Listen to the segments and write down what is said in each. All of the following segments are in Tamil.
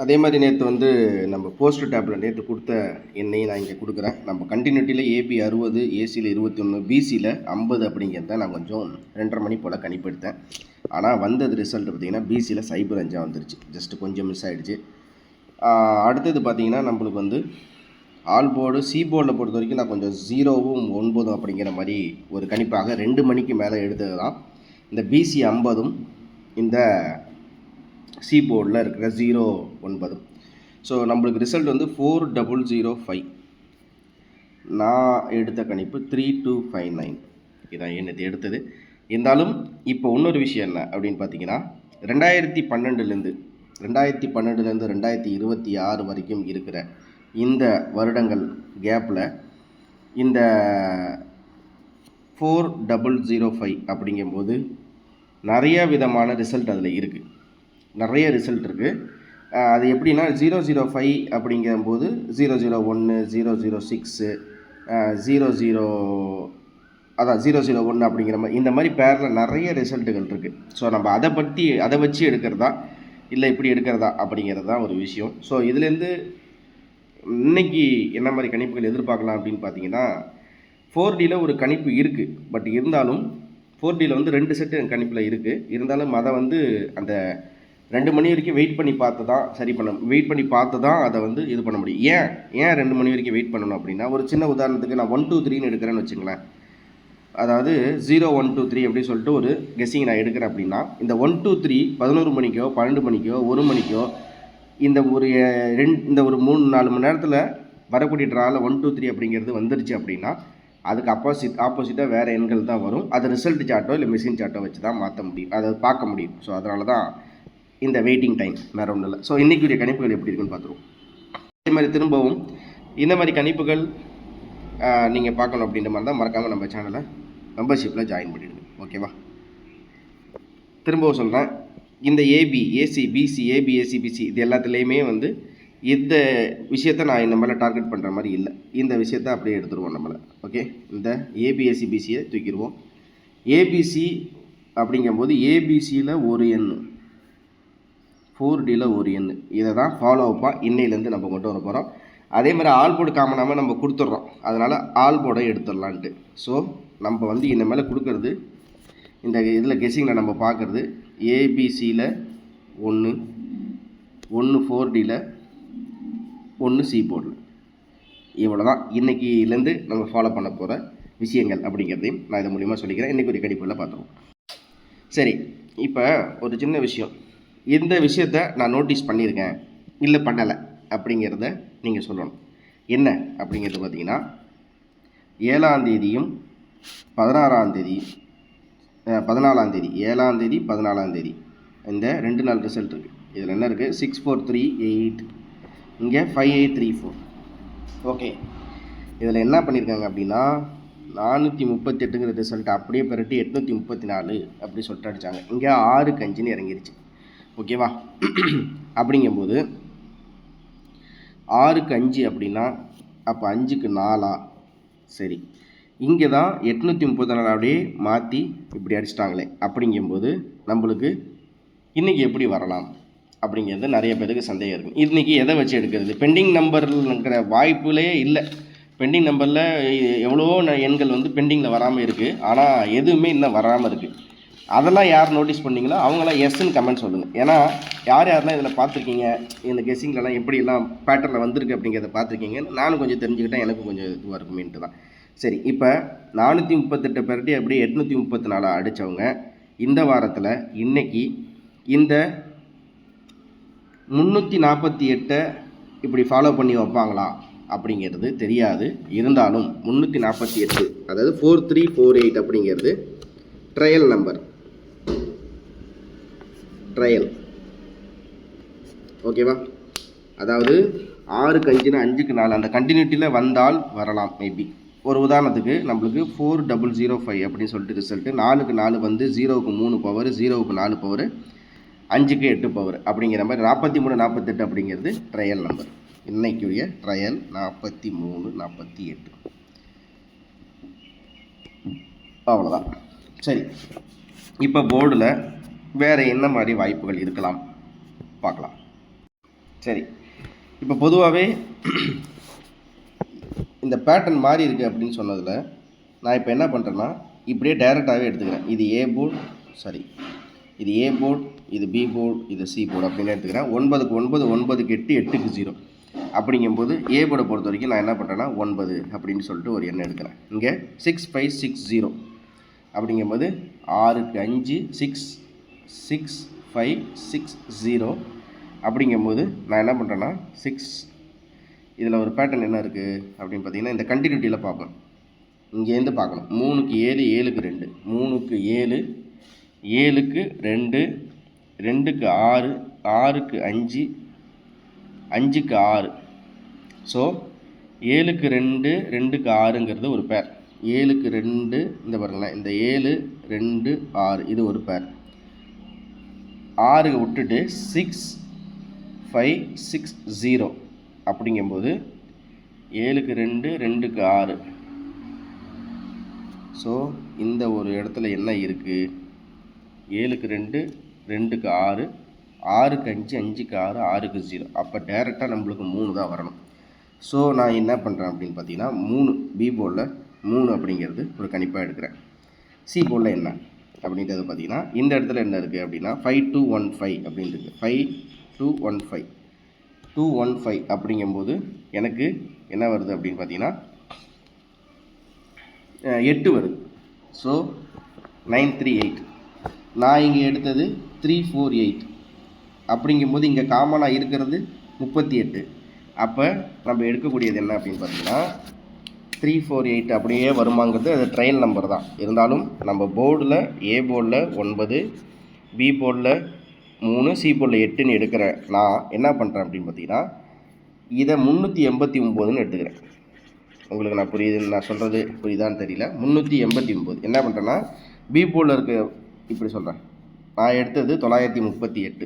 அதே மாதிரி நேற்று வந்து நம்ம போஸ்ட் டேப்பில் நேற்று கொடுத்த எண்ணையும் நான் இங்கே கொடுக்குறேன். நம்ம கண்டினியூட்டியில் ஏபி 60, ஏசியில் 21, பிசியில் 50 அப்படிங்கிறத நான் கொஞ்சம் 2:30 மணி போல் கணிப்பெடுத்தேன். ஆனால் வந்தது ரிசல்ட் பார்த்திங்கன்னா பிசியில் 0.5 வந்துருச்சு. ஜஸ்ட்டு கொஞ்சம் மிஸ் ஆகிடுச்சு. அடுத்தது பார்த்திங்கன்னா நம்மளுக்கு வந்து ஆல் போர்டு சி போர்டில் பொறுத்த வரைக்கும் நான் கொஞ்சம் 0வும் 9 அப்படிங்கிற மாதிரி ஒரு கணிப்பாக 2 மணிக்கு மேலே எடுத்தது தான் இந்த பிசி 50ம் இந்த சி போர்டில் இருக்கிற 0.9. ஸோ நம்மளுக்கு ரிசல்ட் வந்து 4005. நான் எடுத்த கணிப்பு 3259. இதான் என்னது எடுத்தது. இருந்தாலும் இப்போ இன்னொரு விஷயம் என்ன அப்படின்னு பார்த்தீங்கன்னா 2012லேருந்து 2026 வரைக்கும் இருக்கிற இந்த வருடங்கள் கேப்பில் இந்த 4005 அப்படிங்கும்போது நிறைய விதமான ரிசல்ட் அதில் இருக்குது. நிறைய ரிசல்ட் இருக்குது. அது எப்படின்னா 005 அப்படிங்கும்போது 001, 006, 00 அதான் 001 அப்படிங்கிற மாதிரி இந்த மாதிரி பேரில் நிறைய ரிசல்ட்டுகள் இருக்குது. ஸோ நம்ம அதை வச்சு எடுக்கிறதா இல்லை இப்படி எடுக்கிறதா அப்படிங்கிறது தான் ஒரு விஷயம். ஸோ இதுலேருந்து இன்றைக்கி என்ன மாதிரி கணிப்புகள் எதிர்பார்க்கலாம் அப்படின்னு பார்த்தீங்கன்னா 4Dயில் ஒரு கணிப்பு இருக்குது. பட் இருந்தாலும் 4Dயில் வந்து 2 செட்டு கணிப்பில் இருக்குது. இருந்தாலும் அதை வந்து அந்த 2 மணி வரைக்கும் வெயிட் பண்ணி பார்த்து தான் அதை வந்து இது பண்ண முடியும். ஏன் 2 மணி வரைக்கும் வெயிட் பண்ணணும் அப்படின்னா, ஒரு சின்ன உதாரணத்துக்கு நான் 1 2 3ன்னு எடுக்கிறேன்னு வச்சுங்களேன். அதாவது 0 1 2 3 அப்படின்னு சொல்லிட்டு ஒரு கெஸ்ஸிங் நான் எடுக்கிறேன் அப்படின்னா, இந்த 1 2 3 11 மணிக்கோ 12 மணிக்கோ 1 மணிக்கோ இந்த ஒரு 3 4 மணி நேரத்தில் வரக்கூடிய ட்ராவில் 1 2 3 அப்படிங்கிறது வந்துருச்சு அப்படின்னா அதுக்கு ஆப்போசிட்டாக வேறு எண்கள் தான் வரும். அது ரிசல்ட் சார்ட்டோ இல்லை மெஷின் சார்ட்டோ வச்சு தான் மாற்ற முடியும், அதை பார்க்க முடியும். ஸோ அதனால தான் இந்த வெயிட்டிங் டைம் வேறு ஒன்றும் இல்லை. ஸோ இன்றைக்குரிய கணிப்புகள் எப்படி இருக்குன்னு பார்த்துருவோம். அதே மாதிரி திரும்பவும் இந்த மாதிரி கணிப்புகள் நீங்கள் பார்க்கணும் அப்படின்ற மாதிரி தான் மறக்காமல் நம்ம சேனலை மெம்பர்ஷிப்பில் ஜாயின் பண்ணிவிடுங்க. ஓகேவா? திரும்பவும் சொல்கிறேன், இந்த A B A C B C A B A C B C இது எல்லாத்துலேயுமே வந்து இந்த விஷயத்தை நான் இந்த மேலே டார்கெட் பண்ணுற மாதிரி இல்லை. இந்த விஷயத்தை அப்படியே எடுத்துருவோம் நம்மளை. ஓகே, இந்த ஏபிஎஸ்சி பிசியை தூக்கிடுவோம். ஏபிசி அப்படிங்கும்போது ஏபிசியில் ஒரு எண், 4Dயில் ஒரு எண். இதை தான் ஃபாலோ அப்பாக இன்னையிலேருந்து நம்ம கொண்டு வர போகிறோம். அதே மாதிரி ஆல் போர்டு காமனாக நம்ம கொடுத்துட்றோம், அதனால் ஆல் போர்டை எடுத்துடலான்ட்டு. ஸோ நம்ம வந்து இந்த மேலே கொடுக்கறது இந்த இதில் கெஸ்ஸிங்கில் நம்ம பார்க்குறது ஏபிசியில் 1 4Dயில் 1 சி போர்டில். இவ்வளோ தான் இன்றைக்கிலேருந்து நம்ம ஃபாலோ பண்ண போகிற விஷயங்கள் அப்படிங்கிறதையும் நான் இது மூலிமா சொல்லிக்கிறேன். இன்றைக்கி ஒரு கணிப்பில் பார்த்துருவோம். சரி, இப்போ ஒரு சின்ன விஷயம். இந்த விஷயத்தை நான் நோட்டீஸ் பண்ணியிருக்கேன் இல்லை பண்ணலை அப்படிங்கிறத நீங்கள் சொல்லணும். என்ன அப்படிங்கிறது பார்த்தீங்கன்னா 7ஆம் தேதியும் 14ஆம் தேதி 7ஆம் தேதி 14ஆம் தேதி இந்த 2 நாள் ரிசல்ட் இருக்குது. இதில் என்ன இருக்குது? 6438, இங்கே 5834. ஓகே, இதில் என்ன பண்ணியிருக்காங்க அப்படின்னா 438ங்கிற ரிசல்ட் அப்படியே பெரட்டி 834 அப்படி சொல்லிட்டு அடித்தாங்க. இங்கே 6க்கு 5ன்னு இறங்கிருச்சு. ஓகேவா? அப்படிங்கும்போது 6க்கு 5 அப்படின்னா அப்போ 5க்கு 4. சரி, இங்கே தான் 834 அப்படியே மாற்றி இப்படி அடிச்சிட்டாங்களே. அப்படிங்கும்போது நம்மளுக்கு இன்றைக்கி எப்படி வரலாம் அப்படிங்கிறது நிறைய பேருக்கு சந்தேகம் இருக்குது. இன்றைக்கி எதை வச்சு எடுக்கிறது? பெண்டிங் நம்பர்ங்கிற வாய்ப்புலே இல்லை. பெண்டிங் நம்பரில் எவ்வளவோ எண்கள் வந்து பெண்டிங்கில் வராமல் இருக்குது, ஆனால் எதுவுமே இன்னும் வராமல் இருக்குது. அதெல்லாம் யார் நோட்டீஸ் பண்ணிங்களோ அவங்களாம் எஸ்ன்னு கமெண்ட் சொல்லுங்கள். ஏன்னா யாரெல்லாம் இதில் பார்த்துருக்கீங்க, இந்த கெஸ்ஸிங்லலாம் எப்படிலாம் பேட்டர்னில் வந்திருக்கு அப்படிங்கிறத பார்த்துருக்கீங்க. நானும் கொஞ்சம் தெரிஞ்சுக்கிட்டேன், எனக்கு கொஞ்சம் இதுவாக இருக்குமேன்ட்டு தான். சரி, இப்போ 438 பெரட்டி அப்படியே 834 அடித்தவங்க இந்த வாரத்தில் இன்றைக்கி இந்த 348 இப்படி ஃபாலோ பண்ணி வைப்பாங்களா அப்படிங்கிறது தெரியாது. இருந்தாலும் 348, அதாவது 4348 அப்படிங்கிறது ட்ரையல் நம்பர், ட்ரையல். ஓகேவா? அதாவது 6க்கு 5ன்னு 5க்கு 4 அந்த கண்டினியூட்டியில் வந்தால் வரலாம். மேபி ஒரு உதாரணத்துக்கு நம்மளுக்கு 4005 அப்படின்னு சொல்லிட்டு ரிசல்ட்டு 4க்கு 4 வந்து 0க்கு 3 பவர், 0க்கு 4 பவர், 5க்கு 8 பவர் அப்படிங்கிற மாதிரி 43 48 அப்படிங்கிறது ட்ரையல் நம்பர். இன்னைக்குரிய ட்ரையல் 43 48. அவ்வளோதான். சரி, இப்போ போர்டில் வேறு என்ன மாதிரி வாய்ப்புகள் இருக்கலாம் பார்க்கலாம். சரி, இப்போ பொதுவாகவே இந்த பேட்டர்ன் மாறி இருக்குது அப்படின்னு சொன்னதில் நான் இப்போ என்ன பண்ணுறேன்னா இப்படியே டைரெக்டாகவே எடுத்துக்கிறேன். இது ஏ போர்டு, சாரி இது ஏ போர்டு, இது பி போர்டு, இது சி போர்டு அப்படின்னு எடுத்துக்கிறேன். 9க்கு 9, 9க்கு 8, 8க்கு 0 அப்படிங்கும்போது ஏ போர்டை பொறுத்த வரைக்கும் நான் என்ன பண்ணுறேன்னா 9 அப்படின்னு சொல்லிட்டு ஒரு எண்ணை எடுக்கிறேன். இங்கே 6560 அப்படிங்கும்போது 6க்கு 5, 6, 6, 5, 6, 0 அப்படிங்கும்போது நான் என்ன பண்ணுறேன்னா 6. இதில் ஒரு பேட்டர்ன் என்ன இருக்குது அப்படின்னு பார்த்தீங்கன்னா இந்த கண்டினியூட்டியில் பார்ப்போம். இங்கேருந்து பார்க்கணும். 3க்கு 7, 7க்கு 2, 3க்கு 7, 7க்கு 2, 2க்கு 6, 6க்கு 5, 5க்கு 6. ஸோ 7க்கு 2, 2க்கு 6ங்கிறது ஒரு பேர். 7க்கு 2 இந்த பாருங்களேன், இந்த 7, 2, 6 இது ஒரு பேர். 6 விட்டுட்டு 6, 5, 6, 0 அப்படிங்கும்போது 7க்கு 2, 2க்கு 6. ஸோ இந்த ஒரு இடத்துல என்ன இருக்குது, 7க்கு 2, 2க்கு 6, 6க்கு 5, 5க்கு 6, 6க்கு 0. அப்போ டேரெக்டாக நம்மளுக்கு 3 தான் வரணும். ஸோ நான் என்ன பண்ணுறேன் அப்படின்னு பார்த்தீங்கன்னா 3 பி போர்டில் 3 அப்படிங்கிறது ஒரு கணிப்பாக எடுக்கிறேன். சி போர்டில் என்ன அப்படின்றது பார்த்தீங்கன்னா இந்த இடத்துல என்ன இருக்குது அப்படின்னா 5215 அப்படின்னு இருக்குது. 5215 215 அப்படிங்கும்போது எனக்கு என்ன வருது அப்படின்னு பார்த்தீங்கன்னா 8 வருது. ஸோ 938. நான் இங்கே எடுத்தது 348 அப்படிங்கும்போது இங்கே காமனாக இருக்கிறது 38. அப்போ நம்ம எடுக்கக்கூடியது என்ன அப்படின்னு பார்த்தீங்கன்னா 348 அப்படியே வருமாங்கிறது அது ட்ரையல் நம்பர் தான். இருந்தாலும் நம்ம போர்டில் ஏ போர்டில் 9, பி போர்டில் 3, சி போர்டில் 8ன்னு எடுக்கிறேன். நான் என்ன பண்ணுறேன் அப்படின்னு பார்த்தீங்கன்னா இதை 389ன்னு எடுத்துக்கிறேன். உங்களுக்கு நான் நான் சொல்கிறது புரியுதான்னு தெரியல. 389 என்ன பண்ணுறேன்னா பி போர்டில் இருக்க இப்படி சொல்கிறேன். நான் எடுத்தது 938.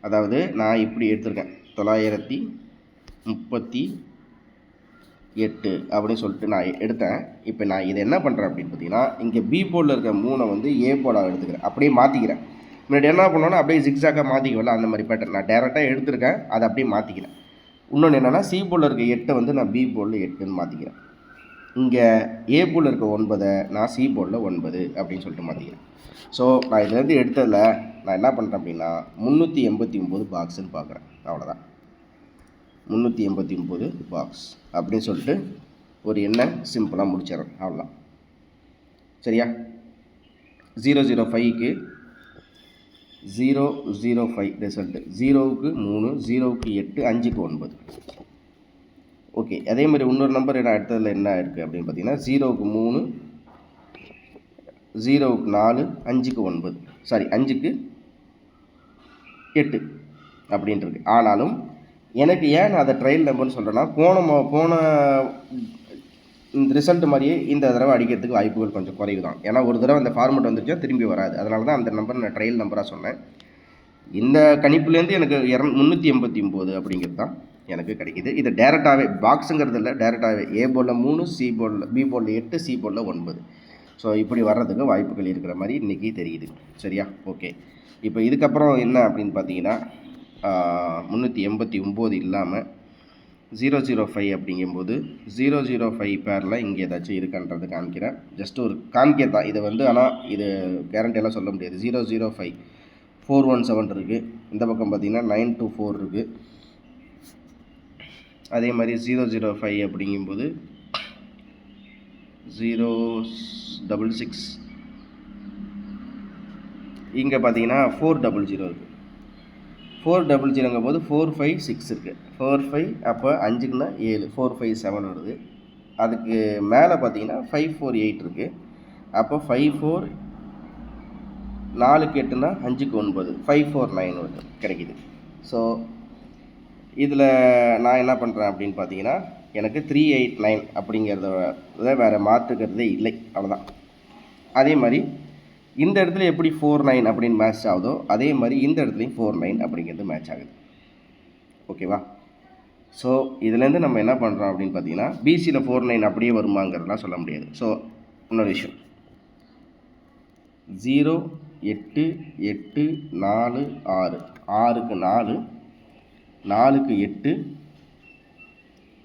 அதாவது நான் இப்படி எடுத்திருக்கேன் 938 அப்படின்னு சொல்லிட்டு நான் எடுத்தேன். இப்போ நான் இதை என்ன பண்ணுறேன் அப்படின்னு பார்த்தீங்கன்னா இங்கே பி போர்டில் இருக்க 3 வந்து ஏ போர்டாக எடுத்துக்கிறேன். அப்படியே மாற்றிக்கிறேன். முன்னாடி என்ன பண்ணோன்னா அப்படியே ஜிக்ஸாக்காக மாற்றிக்கல, அந்த மாதிரி பேட்டர்ன் நான் டேரெக்டாக எடுத்திருக்கேன். அதை அப்படியே மாற்றிக்கிறேன். இன்னொன்று என்னென்னா சி போர்டில் இருக்க 8 வந்து நான் பி போர்டில் 8ன்னு மாற்றிக்கிறேன். இங்கே ஏ போர்டில் இருக்க 9 நான் சி போர்டில் 9 அப்படின்னு சொல்லிட்டு மாற்றிக்கிறேன். ஸோ நான் இதுலேருந்து எடுத்ததில் நான் என்ன பண்ணுறேன் அப்படின்னா 389 பாக்ஸுன்னு பார்க்குறேன். அவ்வளோதான், 389 பாக்ஸ் அப்படின்னு சொல்லிட்டு ஒரு எண்ணை சிம்பிளாக முடிச்சிடறேன். அவ்வளோதான், சரியா? 005க்கு 005 ரிசல்ட்டு. 0க்கு 3, 0க்கு 8, 5க்கு 9. ஓகே, அதே மாதிரி இன்னொரு நம்பர் நான் எடுத்ததில் என்ன இருக்குது அப்படின்னு பார்த்தீங்கன்னா 0க்கு 3, 0க்கு 4, 5க்கு 9, சாரி 5க்கு 8 அப்படின்ட்டுருக்கு. ஆனாலும் எனக்கு ஏன் நான் அதை ட்ரையல் நம்பர்னு சொல்கிறேன்னா போன இந்த ரிசல்ட் மாதிரியே இந்த தடவை அடிக்கிறதுக்கு வாய்ப்புகள் கொஞ்சம் குறைவு தான். ஏன்னா ஒரு தடவை அந்த ஃபார்மெட் வந்துருச்சா திரும்பி வராது. அதனால தான் அந்த நம்பர் நான் ட்ரையல் நம்பராக சொன்னேன். இந்த கணிப்புலேருந்து எனக்கு 389 அப்படிங்கிறது தான் எனக்கு கிடைக்கிது. இது டேரெக்டாகவே பாக்ஸுங்கிறது இல்லை, டேரெக்டாகவே ஏ போர்டில் 3, சி போர்டில் பி போர்டில் 8, சி போர்டில் 9. ஸோ இப்படி வர்றதுக்கு வாய்ப்புகள் இருக்கிற மாதிரி இன்றைக்கி தெரியுது. சரியா? ஓகே, இப்போ இதுக்கப்புறம் என்ன அப்படின்னு பார்த்தீங்கன்னா 389 இல்லாமல் 005 அப்படிங்கும்போது 005 பேரில் இங்கே ஏதாச்சும் இருக்கான்றது காமிக்கிறேன். ஜஸ்ட் ஒரு காமிக்க தான் இதை வந்து. ஆனால் இது கேரண்டியெல்லாம் சொல்ல முடியாது. 005 417 இருக்குது. இந்த பக்கம் பார்த்திங்கன்னா 924 இருக்குது. அதே மாதிரி 005 அப்படிங்கும்போது 066. இங்கே பார்த்தீங்கன்னா 400 இருக்குது. 400ங்கும் போது 456 இருக்குது. 45 அப்போ 5க்குன்னா 7, 457 வருது. அதுக்கு மேலே பார்த்தீங்கன்னா 548 இருக்குது. அப்போ 54, 4க்கு 8னா 5க்கு 9, 549 வருது கிடைக்கிது. ஸோ இதில் நான் என்ன பண்ணுறேன் அப்படின்னு பார்த்தீங்கன்னா எனக்கு 389 அப்படிங்கிறத வேறு மாற்றுக்கிறதே இல்லை. அவ்வளோதான். அதே மாதிரி இந்த இடத்துல எப்படி 49 அப்படின்னு மேட்ச் ஆகுதோ அதே மாதிரி இந்த இடத்துலையும் 49 அப்படிங்கிறது மேட்ச் ஆகுது. ஓகேவா? ஸோ இதுலேருந்து நம்ம என்ன பண்ணுறோம் அப்படின்னு பார்த்தீங்கன்னா பிசியில் 49 அப்படியே வருமாங்கிறதுலாம் சொல்ல முடியாது. ஸோ இன்னொரு விஷயம் 0, 8, 8, 4, 6, 6க்கு 4, 4க்கு 8,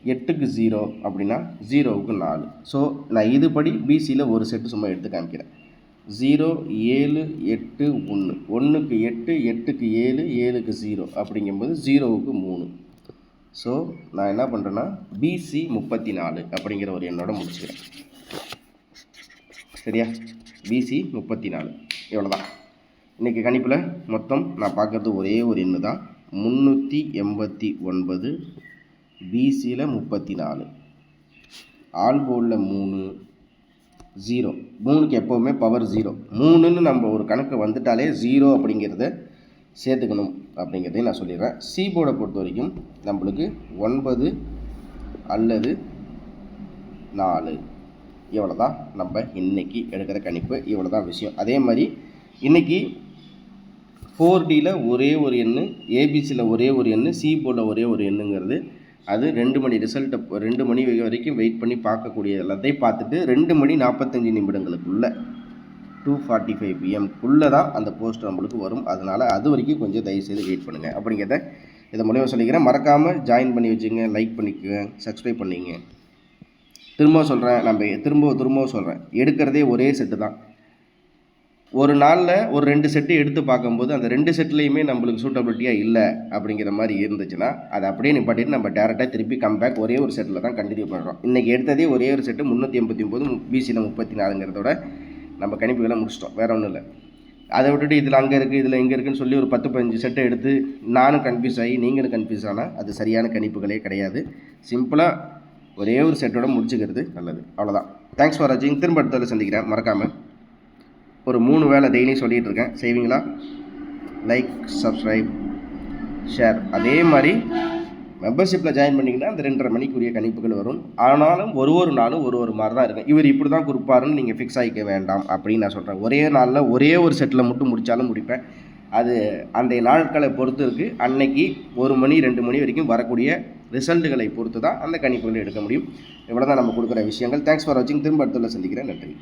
8க்கு 0 அப்படின்னா 0க்கு 4. ஸோ நான் இதுபடி பிசியில் ஒரு செட்டு சும்மா எடுத்து காமிக்கிறேன். 0, 7, 8, 1, 1க்கு 8, 8க்கு 7, 7க்கு 0 அப்படிங்கும்போது 0க்கு 3. ஸோ நான் என்ன பண்ணுறேன்னா பிசி 34 அப்படிங்கிற ஒரு எண்ணோட முடிச்சுக்கிறேன். சரியா? பிசி 34 இவ்வளோ தான். இன்றைக்கி கணிப்பில் மொத்தம் நான் பார்க்குறது ஒரே ஒரு எண்ணு தான், 389. பிசியில் 34, ஆல்போலில் 3, 0. 3க்கு எப்போவுமே பவர் 0. 3ன்னு நம்ம ஒரு கணக்கு வந்துட்டாலே 0 அப்படிங்கிறத சேர்த்துக்கணும் அப்படிங்கிறதையும் நான் சொல்லிடுறேன். சி போர்டை பொறுத்த வரைக்கும் நம்மளுக்கு 9 அல்லது 4 இவ்வளோ தான் நம்ம இன்றைக்கி எடுக்கிற கணிப்பு. இவ்வளோ தான் விஷயம். அதே மாதிரி இன்றைக்கி 4Dயில் ஒரே ஒரு எண்ணு, ஏபிசியில் ஒரே ஒரு எண்ணு, சி போர்டில் ஒரே ஒரு எண்ணுங்கிறது அது 2 மணி ரிசல்ட்டை 2 மணி வரைக்கும் வெயிட் பண்ணி பார்க்கக்கூடிய எல்லாத்தையும் பார்த்துட்டு 2 மணி 45 நிமிடங்களுக்குள்ளே 2:45 PM தான் அந்த போஸ்ட் நம்மளுக்கு வரும். அதனால் அது வரைக்கும் கொஞ்சம் தயவுசெய்து வெயிட் பண்ணுங்கள் அப்படிங்கிறத இதை மூலியமாக சொல்லிக்கிறேன். மறக்காமல் ஜாயின் பண்ணி வச்சுங்க, லைக் பண்ணிக்கோங்க, சப்ஸ்கிரைப் பண்ணிங்க. திரும்ப சொல்கிறேன், நம்ம திரும்ப சொல்கிறேன், எடுக்கிறதே ஒரே செட்டு தான். ஒரு நாளில் ஒரு 2 செட்டு எடுத்து பார்க்கும்போது அந்த 2 செட்லேயுமே நம்மளுக்கு சூட்டபிலிட்டியாக இல்லை அப்படிங்கிற மாதிரி இருந்துச்சுன்னா அதை அப்படியே நிப்பாட்டிட்டு நம்ம டேரெக்டாக திருப்பி கம்பேக் ஒரே ஒரு செட்டில் தான் கண்டினியூ பண்ணுறோம். இன்றைக்கி எடுத்ததே ஒரே ஒரு செட்டு 389, பிசியில் 34ங்கிறதோட நம்ம கணிப்புகளை முடிச்சிட்டோம். வேறு ஒன்றும் இல்லை. அதை விட்டுட்டு இதில் அங்கே இருக்குது, இதில் எங்கே இருக்குதுன்னு சொல்லி ஒரு 10-15 செட்டை எடுத்து நானும் கன்ஃபியூஸ் ஆகி நீங்களும் கன்ஃபியூஸ் ஆனால் அது சரியான கணிப்புகளே கிடையாது. சிம்பிளாக ஒரே ஒரு செட்டோட முடிச்சுக்கிறது நல்லது. அவ்வளோதான். தேங்க்ஸ் ஃபார் வாட்சிங். திரும்ப அடுத்ததில் சந்திக்கிறேன். மறக்காமல் ஒரு 3 வேளை டெய்லியும் சொல்லிகிட்டு இருக்கேன், செய்வீங்களா? Like, subscribe, share. அதே மாதிரி மெம்பர்ஷிப்பில் ஜாயின் பண்ணிங்கன்னா அந்த 2:30 மணிக்குரிய கணிப்புகள் வரும். ஆனாலும் ஒரு நாளும் ஒரு மாதிரி தான் இருக்கும். இவர் இப்படி தான் கொடுப்பாருன்னு நீங்கள் ஃபிக்ஸ் ஆகிக்க வேண்டாம் அப்படின்னு நான் சொல்கிறேன். ஒரே நாளில் ஒரே ஒரு செட்டில் மட்டும் முடித்தாலும் முடிப்பேன். அது அந்த நாட்களை பொறுத்து இருக்குது. அன்னைக்கு 1 மணி 2 மணி வரைக்கும் வரக்கூடிய ரிசல்ட்டுகளை பொறுத்து தான் அந்த கணிப்புகளை எடுக்க முடியும். இவ்வளோ தான் நம்ம கொடுக்குற விஷயங்கள். தேங்க்ஸ் ஃபார் வாட்சிங். திரும்ப அடுத்ததில் சந்திக்கிறேன். நன்றி.